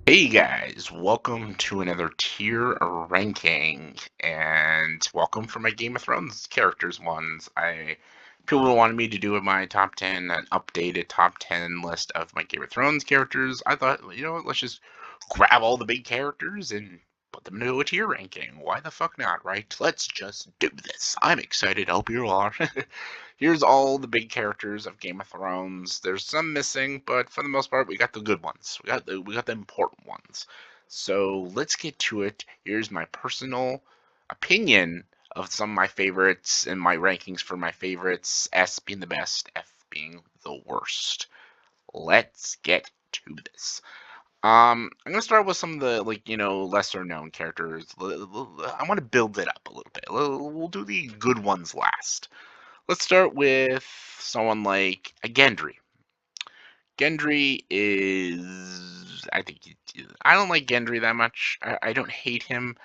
Hey guys, welcome to another tier ranking, and welcome for my Game of Thrones characters ones. People wanted me to do my top 10, an updated top 10 list of my Game of Thrones characters. I thought, what, let's just grab all the big characters and put them into a tier ranking. Why the fuck not, right? Let's just do this. I'm excited. Hope you are. Here's all the big characters of Game of Thrones. There's some missing, but for the most part, we got the good ones. We got the important ones. So let's get to it. Here's my personal opinion of some of my favorites and my rankings for my favorites. S being the best, F being the worst. Let's get to this. I'm gonna start with some of the lesser known characters. I want to build it up a little bit. We'll do the good ones last. Let's start with someone like a Gendry. Gendry is, I don't like Gendry that much. I don't hate him.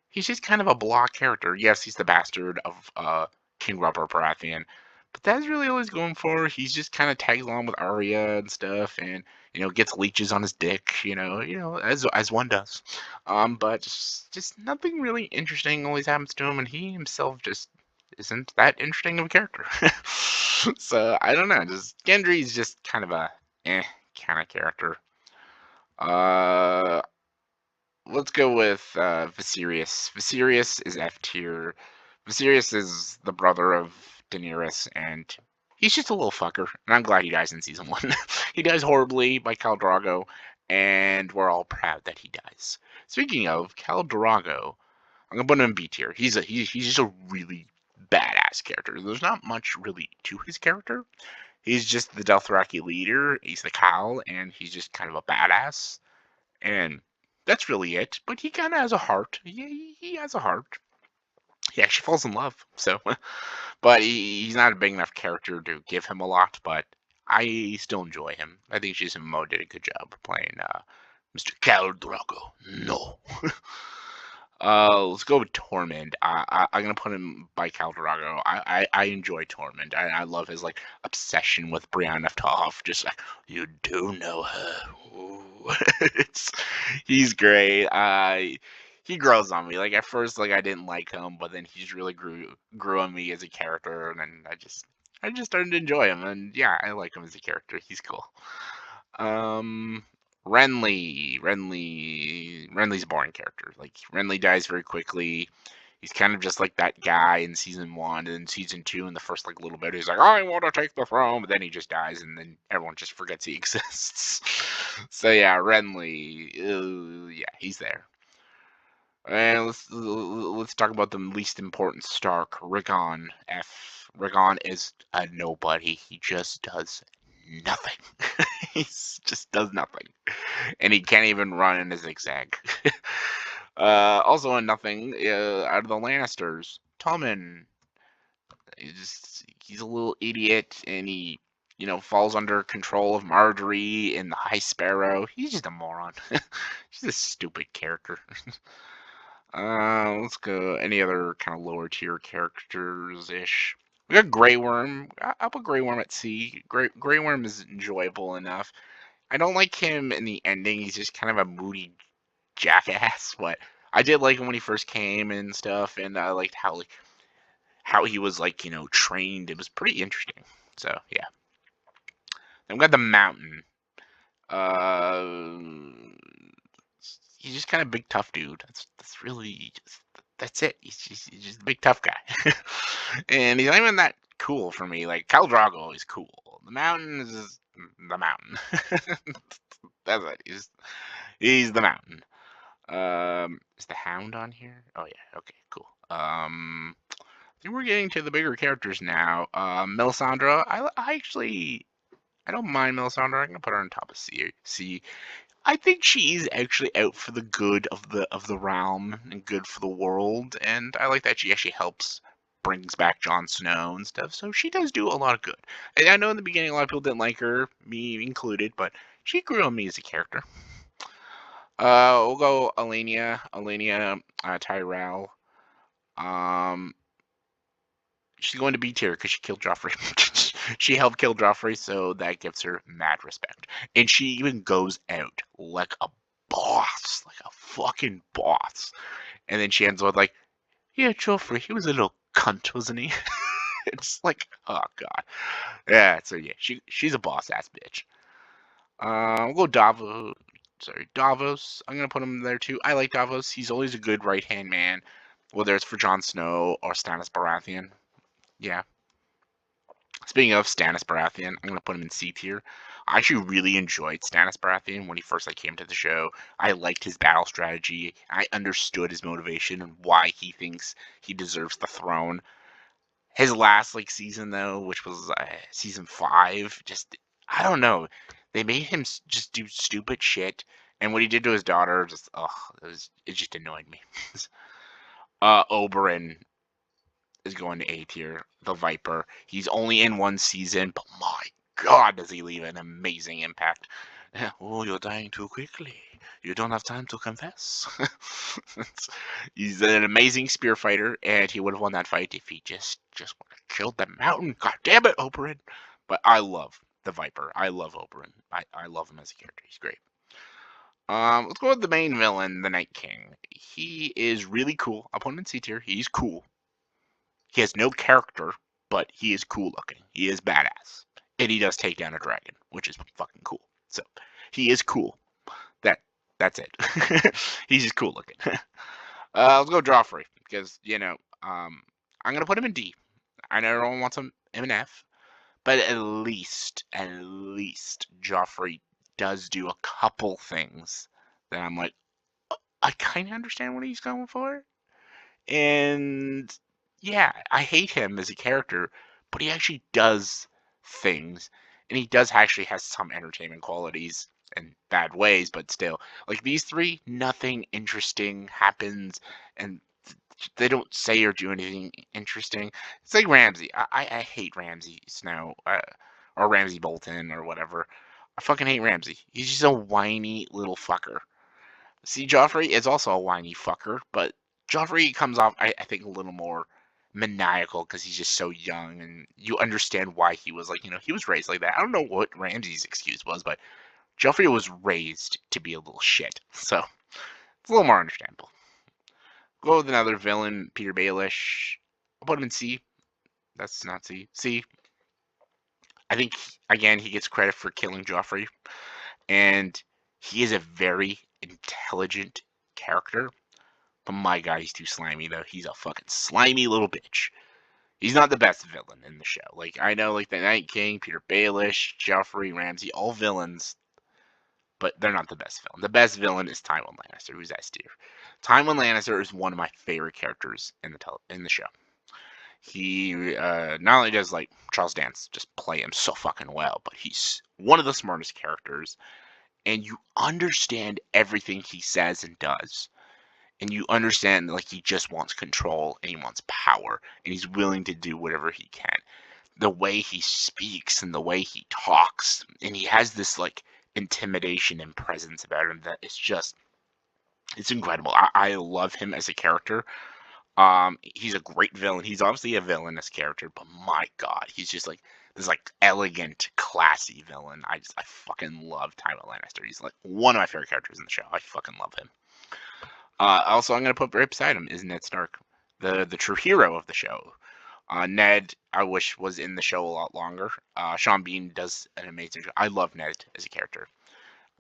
He's just kind of a blah character. Yes, he's the bastard of King Robert Baratheon, but that's really all he's going for. He's just kind of tags along with Arya and stuff, and gets leeches on his dick. As one does. But just nothing really interesting always happens to him, and he himself just isn't that interesting of a character. So I don't know. Just Gendry's just kind of a kind of character. Uh, let's go with Viserys. Viserys is F tier. Viserys is the brother of Daenerys, and he's just a little fucker. And I'm glad he dies in season one. He dies horribly by Khal Drogo, and we're all proud that he dies. Speaking of Khal Drogo, I'm gonna put him in B tier. He's just a really badass character. There's not much really to his character. He's just the Dothraki leader. He's the Khal, and he's just kind of a badass. And that's really it. But he kind of has a heart. He has a heart. He actually falls in love. So, but he's not a big enough character to give him a lot. But I still enjoy him. I think Jason Momoa did a good job playing Mr. Khal Drogo. No. Let's go with Tormund. I'm gonna put him by Khal Drogo. I enjoy Tormund. I love his like obsession with Brienne of Tarth. Just like you do know her. Ooh. it's he's great. He grows on me. Like at first, like I didn't like him, but then he's really grew on me as a character, and then I just started to enjoy him. And yeah, I like him as a character. He's cool. Um, Renly's a boring character. Like Renly dies very quickly. He's kind of just like that guy in season one, and in season two, in the first like little bit, he's like, "I want to take the throne," but then he just dies, and then everyone just forgets he exists. So yeah, Renly, yeah, he's there. And let's talk about the least important Stark, Rickon. F. Rickon is a nobody. He just does nothing. He just does nothing, and he can't even run in a zigzag. Also, a nothing out of the Lannisters, Tommen. He's a little idiot, and he falls under control of Marjorie and the High Sparrow. He's just a moron. He's a stupid character. Let's go. Any other kind of lower tier characters ish? We got Grey Worm. I'll put Grey Worm at C. Grey Worm is enjoyable enough. I don't like him in the ending. He's just kind of a moody jackass. But I did like him when he first came and stuff, and I liked how he was like trained. It was pretty interesting. So yeah. Then we got the Mountain. Uh, he's just kind of big tough dude. That's really just that's it. He's just a big tough guy, and he's not even that cool for me. Like Khal Drogo is cool. The Mountain is the Mountain. That's it. He's the Mountain. Is the Hound on here? Oh yeah. Okay. Cool. I think we're getting to the bigger characters now. Melisandre. I don't mind Melisandre. I'm gonna put her on top of C. I think she's actually out for the good of the realm and good for the world, and I like that she actually brings back Jon Snow and stuff. So she does do a lot of good. And I know in the beginning a lot of people didn't like her, me included, but she grew on me as a character. We'll go Elenia Tyrell. Um, she's going to B tier because she killed Joffrey. She helped kill Joffrey, so that gives her mad respect. And she even goes out like a boss, like a fucking boss. And then she ends with like, yeah, Joffrey, he was a little cunt, wasn't he? It's like, oh god. Yeah, so yeah, she's a boss ass bitch. We'll go Davos. Sorry, Davos. I'm gonna put him there too. I like Davos. He's always a good right hand man, whether it's for Jon Snow or Stannis Baratheon. Yeah. Speaking of Stannis Baratheon, I'm gonna put him in C tier. I actually really enjoyed Stannis Baratheon when he first came to the show. I liked his battle strategy. I understood his motivation and why he thinks he deserves the throne. His last season though, which was season 5, just I don't know. They made him just do stupid shit, and what he did to his daughter, just it just annoyed me. Oberyn is going to A tier. The Viper. He's only in one season, but my God, does he leave an amazing impact? Oh, you're dying too quickly. You don't have time to confess. He's an amazing spear fighter, and he would have won that fight if he just would have killed the mountain. God damn it, Oberyn. But I love the Viper. I love Oberyn. I love him as a character. He's great. Let's go with the main villain, the Night King. He is really cool. I'll put him in C tier. He's cool. He has no character, but he is cool looking. He is badass. And he does take down a dragon, which is fucking cool. So he is cool. That's it. He's just cool looking. Let's go Joffrey, because I'm gonna put him in D. I know everyone wants him in F, but at least Joffrey does do a couple things that I'm like, I kind of understand what he's going for. And yeah, I hate him as a character, but he actually does things, and he does actually has some entertainment qualities in bad ways, but still, like these three, nothing interesting happens, and they don't say or do anything interesting. It's like Ramsay. I hate Ramsay Snow, or Ramsay Bolton, or whatever. I fucking hate Ramsay. He's just a whiny little fucker. See, Joffrey is also a whiny fucker, but Joffrey comes off, I think, a little more maniacal because he's just so young, and you understand why he was he was raised like that. I don't know what Ramsay's excuse was, but Joffrey was raised to be a little shit, so it's a little more understandable. Go with another villain, Peter Baelish. I'll put him in C. That's not C. C. I think, again, he gets credit for killing Joffrey, and he is a very intelligent character. But my God, he's too slimy, though. He's a fucking slimy little bitch. He's not the best villain in the show. I know, the Night King, Peter Baelish, Joffrey, Ramsay, all villains, but they're not the best villain. The best villain is Tywin Lannister, who's S tier. Tywin Lannister is one of my favorite characters in the show. He not only does Charles Dance just play him so fucking well, but he's one of the smartest characters, and you understand everything he says and does. And you understand he just wants control and he wants power and he's willing to do whatever he can. The way he speaks and the way he talks, and he has this intimidation and presence about him that it's incredible. I love him as a character. He's a great villain. He's obviously a villainous character, but my God, he's just this elegant, classy villain. I fucking love Tywin Lannister. He's one of my favorite characters in the show. I fucking love him. Also, I'm going to put right beside him is Ned Stark, the true hero of the show. Ned, I wish, was in the show a lot longer. Sean Bean does an amazing job. I love Ned as a character.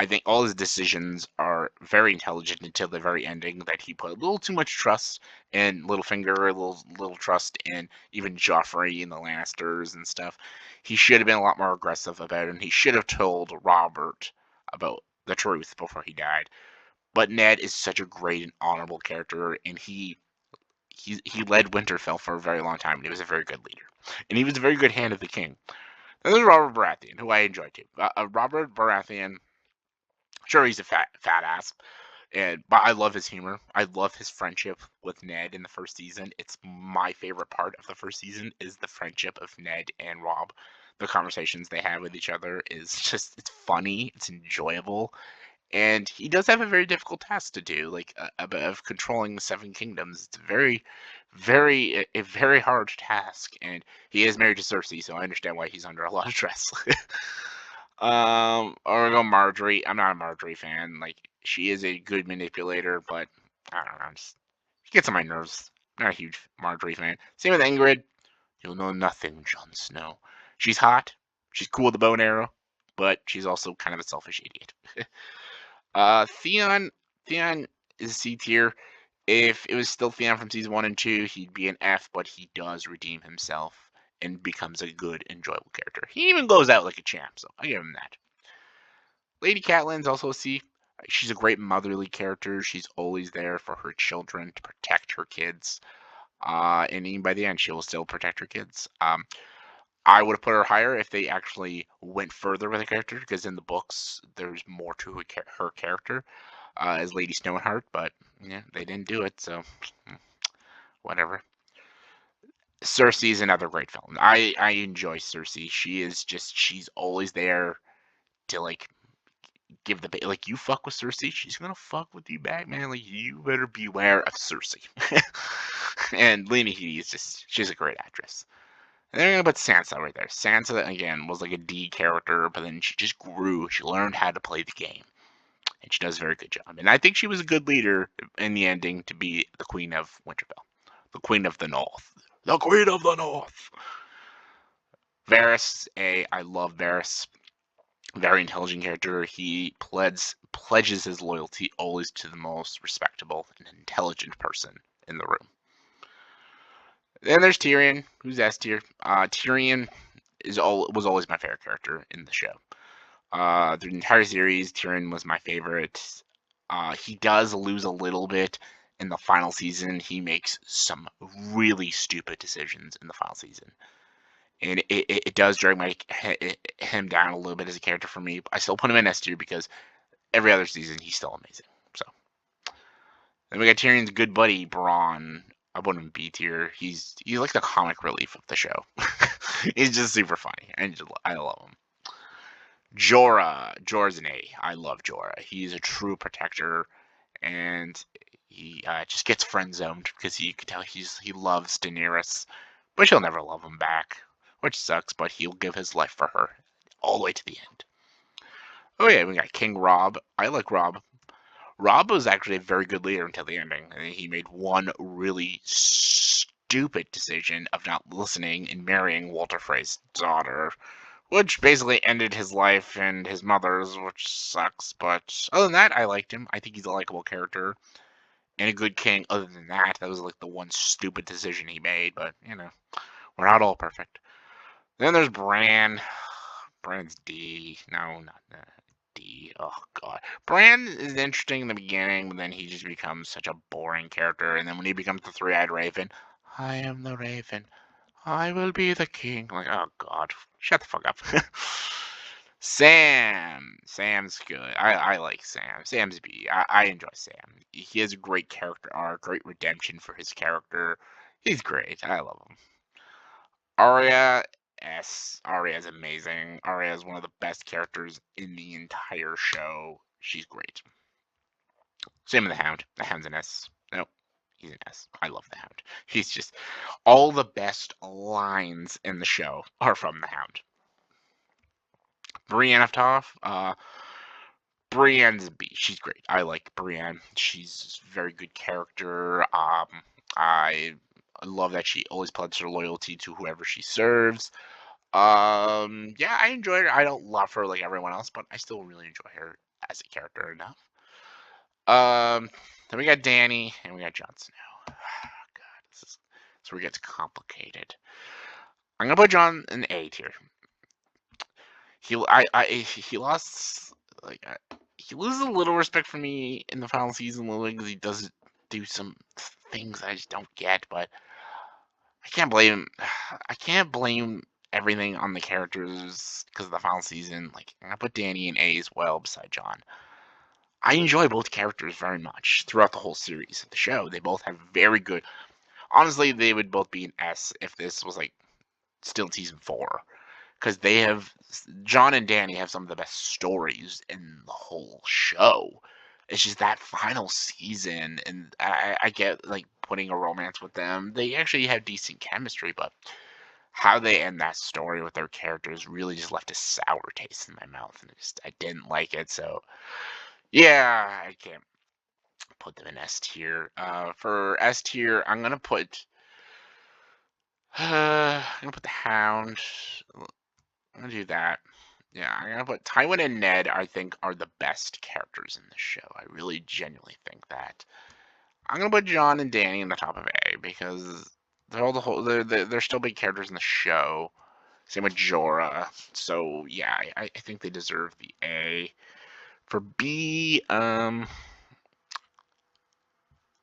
I think all his decisions are very intelligent until the very ending that he put a little too much trust in Littlefinger, a little trust in even Joffrey and the Lannisters and stuff. He should have been a lot more aggressive about it, and he should have told Robert about the truth before he died. But Ned is such a great and honorable character, and he led Winterfell for a very long time, and he was a very good leader. And he was a very good hand of the king. Then there's Robert Baratheon, who I enjoy too. Robert Baratheon, sure, he's a fat ass, but I love his humor. I love his friendship with Ned in the first season. It's my favorite part of the first season is the friendship of Ned and Robb. The conversations they have with each other is just, it's funny, it's enjoyable. And he does have a very difficult task to do, of controlling the Seven Kingdoms. It's a very hard task, and he is married to Cersei, so I understand why he's under a lot of stress. Or go Marjorie. I'm not a Marjorie fan. She is a good manipulator, but I don't know. She gets on my nerves. Not a huge Marjorie fan. Same with Ingrid. You'll know nothing, Jon Snow. She's hot. She's cool with the bow and arrow, but she's also kind of a selfish idiot. Theon. Theon is C tier. If it was still Theon from season 1 and 2, he'd be an F, but he does redeem himself and becomes a good, enjoyable character. He even goes out like a champ, so I give him that. Lady Catelyn's also a C. She's a great motherly character. She's always there for her children to protect her kids. And even by the end, she will still protect her kids. I would have put her higher if they actually went further with the character, because in the books, there's more to her character as Lady Stoneheart, but yeah, they didn't do it, so whatever. Cersei is another great villain. I enjoy Cersei. She's always there to like give the like you fuck with Cersei, she's gonna fuck with you back, man. Like you better beware of Cersei. And Lena Headey she's a great actress. And then I'm gonna put Sansa right there. Sansa again was like a D character, but then she just grew. She learned how to play the game, and she does a very good job. And I think she was a good leader in the ending to be the Queen of Winterfell, the Queen of the North, the Queen of the North. Varys, I love Varys. Very intelligent character. He pledges his loyalty always to the most respectable and intelligent person in the room. Then there's Tyrion, who's S tier. Tyrion was always my favorite character in the show. The entire series, Tyrion was my favorite. He does lose a little bit in the final season. He makes some really stupid decisions in the final season. And it does drag him down a little bit as a character for me. But I still put him in S tier because every other season he's still amazing. So then we got Tyrion's good buddy Bronn. I put him in B tier. He's like the comic relief of the show. He's just super funny, and I love him. Jorah's an A. I love Jorah. He's a true protector, and he just gets friend zoned because you can tell he loves Daenerys, but she'll never love him back, which sucks. But he'll give his life for her all the way to the end. Oh yeah, we got King Robb. I like Robb. Robb was actually a very good leader until the ending. And he made one really stupid decision of not listening and marrying Walter Frey's daughter, which basically ended his life and his mother's, which sucks. But other than that, I liked him. I think he's a likable character and a good king. Other than that, that was like the one stupid decision he made. But we're not all perfect. Then there's Bran. Bran's D. No, not D. Oh god. Bran is interesting in the beginning, but then he just becomes such a boring character. And then when he becomes the three-eyed raven, I am the raven. I will be the king. Like, oh god. Shut the fuck up. Sam. Sam's good. I like Sam. Sam's B. I enjoy Sam. He has a great character arc, great redemption for his character. He's great. I love him. Arya S. Arya is amazing. Arya is one of the best characters in the entire show. She's great. Same with the Hound. The Hound's an S. Nope, he's an S. I love the Hound. He's just all the best lines in the show are from the Hound. Brienne of Tarth. Brienne's a B. She's great. I like Brienne. She's a very good character. I love that she always pledges her loyalty to whoever she serves. Yeah, I enjoy her. I don't love her like everyone else, but I still really enjoy her as a character enough. Then we got Dany and we got Jon Snow. God, this is where it gets complicated. I'm gonna put Jon in A tier. He lost like he loses a little respect for me in the final season, because he does do some things I just don't get, but I can't blame him. I can't blame everything on the characters because of the final season. Like, I put Dany in A as well beside Jon. I enjoy both characters very much throughout the whole series of the show. They both have very good. Honestly, they would both be an S if this was like still season 4, because they have Jon and Dany have some of the best stories in the whole show. It's just that final season, and I get like putting a romance with them. They actually have decent chemistry, but how they end that story with their characters really just left a sour taste in my mouth, and I didn't like it. So Yeah, I can't put them in S tier. For S tier, I'm gonna put the Hound. I'm gonna do that. Yeah, I'm gonna put Tywin and Ned. I think are the best characters in the show. I really genuinely think that. I'm gonna put Jon and Dany in the top of A because they're still big characters in the show. Same with Jorah. So yeah, I think they deserve the A. For B, I'm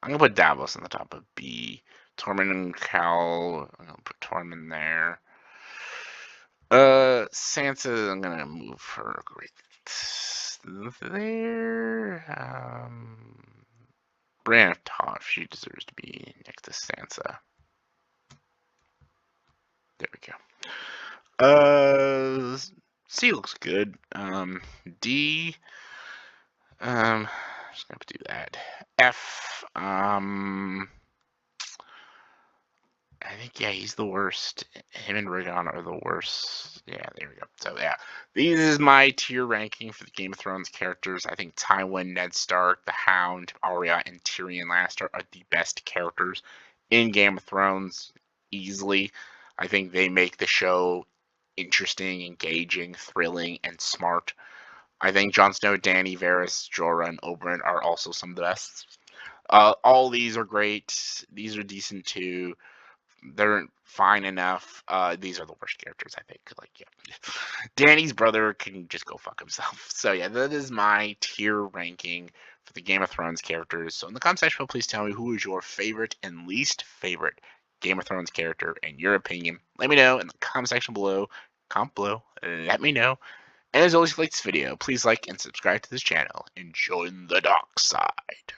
gonna put Davos in the top of B. Tormund and Cal. I'm gonna put Tormund there. Sansa, I'm gonna move her right there. Brienne of Tarth, she deserves to be next to Sansa. There we go. C looks good. D. Just gonna do that. F. I think yeah, he's the worst. Him and Rigon are the worst. Yeah, there we go. So yeah, this is my tier ranking for the Game of Thrones characters. I think Tywin, Ned Stark, the Hound, Arya, and Tyrion Lannister are the best characters in Game of Thrones, easily. I think they make the show interesting, engaging, thrilling, and smart. I think Jon Snow, Dany, Varys, Jorah, and Oberyn are also some of the best. All these are great. These are decent too. They're fine enough. These are the worst characters, I think. Like, yeah, Danny's brother can just go fuck himself. So yeah, that is my tier ranking for the Game of Thrones characters. So in the comment section, please tell me who is your favorite and least favorite Game of Thrones character in your opinion. Let me know in the comment section below. Comment below. Let me know. And as always, if you like this video, please like and subscribe to this channel and join the dark side.